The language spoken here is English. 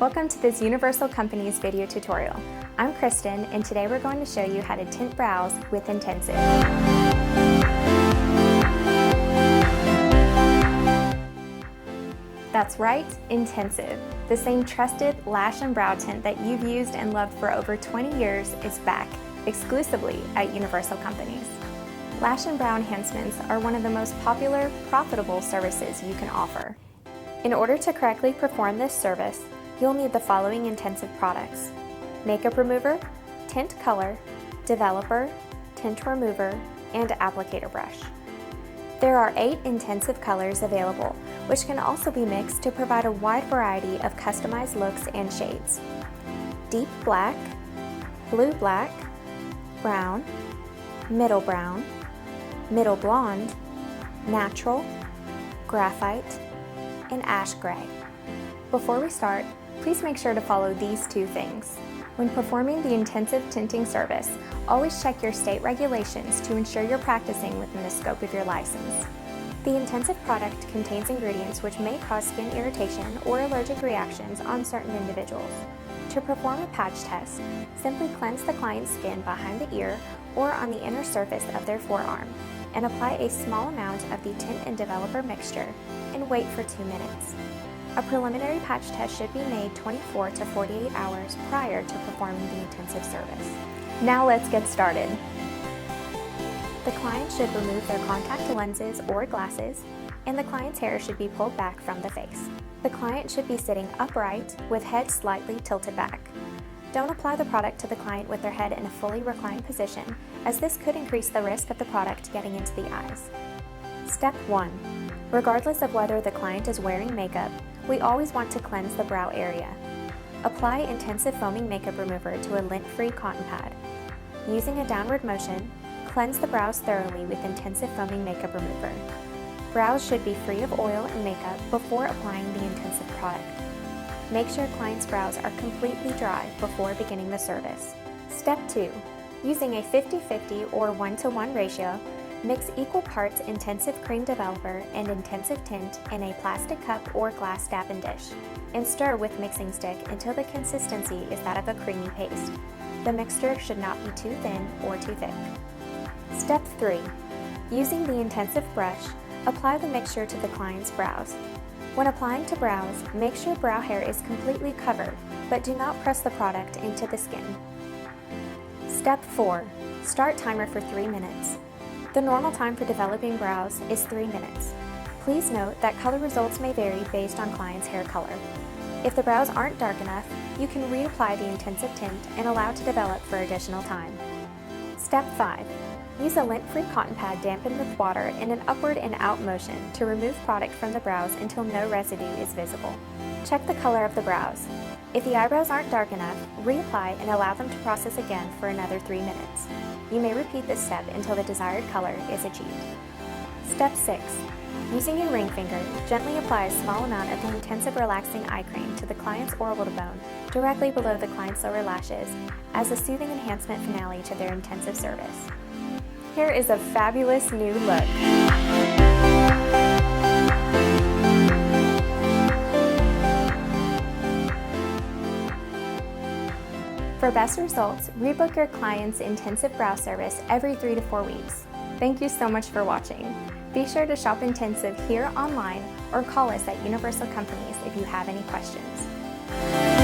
Welcome to this Universal Companies video tutorial. I'm Kristen, and today we're going to show you how to tint brows with Intensive. That's right, Intensive. The same trusted lash and brow tint that you've used and loved for over 20 years is back, exclusively at Universal Companies. Lash and brow enhancements are one of the most popular, profitable services you can offer. In order to correctly perform this service, you'll need the following Intensive products: makeup remover, tint color, developer, tint remover, and applicator brush. There are 8 Intensive colors available, which can also be mixed to provide a wide variety of customized looks and shades: deep black, blue black, brown, middle blonde, natural, graphite, and ash gray. Before we start, please make sure to follow these 2 things. When performing the Intensive tinting service, always check your state regulations to ensure you're practicing within the scope of your license. The Intensive product contains ingredients which may cause skin irritation or allergic reactions on certain individuals. To perform a patch test, simply cleanse the client's skin behind the ear or on the inner surface of their forearm, and apply a small amount of the tint and developer mixture and wait for 2 minutes. A preliminary patch test should be made 24 to 48 hours prior to performing the Intensive service. Now let's get started. The client should remove their contact lenses or glasses, and the client's hair should be pulled back from the face. The client should be sitting upright with head slightly tilted back. Don't apply the product to the client with their head in a fully reclined position, as this could increase the risk of the product getting into the eyes. Step 1. Regardless of whether the client is wearing makeup, we always want to cleanse the brow area. Apply Intensive foaming makeup remover to a lint-free cotton pad. Using a downward motion, cleanse the brows thoroughly with Intensive foaming makeup remover. Brows should be free of oil and makeup before applying the Intensive product. Make sure client's brows are completely dry before beginning the service. Step 2. Using a 50-50 or 1-to-1 ratio, mix equal parts Intensive cream developer and Intensive tint in a plastic cup or glass dappen dish, and stir with mixing stick until the consistency is that of a creamy paste. The mixture should not be too thin or too thick. Step 3. Using the Intensive brush, apply the mixture to the client's brows. When applying to brows, make sure brow hair is completely covered, but do not press the product into the skin. Step 4. Start timer for 3 minutes. The normal time for developing brows is 3 minutes. Please note that color results may vary based on client's hair color. If the brows aren't dark enough, you can reapply the Intensive tint and allow to develop for additional time. Step 5. Use a lint-free cotton pad dampened with water in an upward and out motion to remove product from the brows until no residue is visible. Check the color of the brows. If the eyebrows aren't dark enough, reapply and allow them to process again for another 3 minutes. You may repeat this step until the desired color is achieved. Step 6. Using your ring finger, gently apply a small amount of the Intensive relaxing eye cream to the client's orbital bone, directly below the client's lower lashes, as a soothing enhancement finale to their Intensive service. Here is a fabulous new look. For best results, rebook your client's Intensive brow service every 3 to 4 weeks. Thank you so much for watching. Be sure to shop Intensive here online or call us at Universal Companies if you have any questions.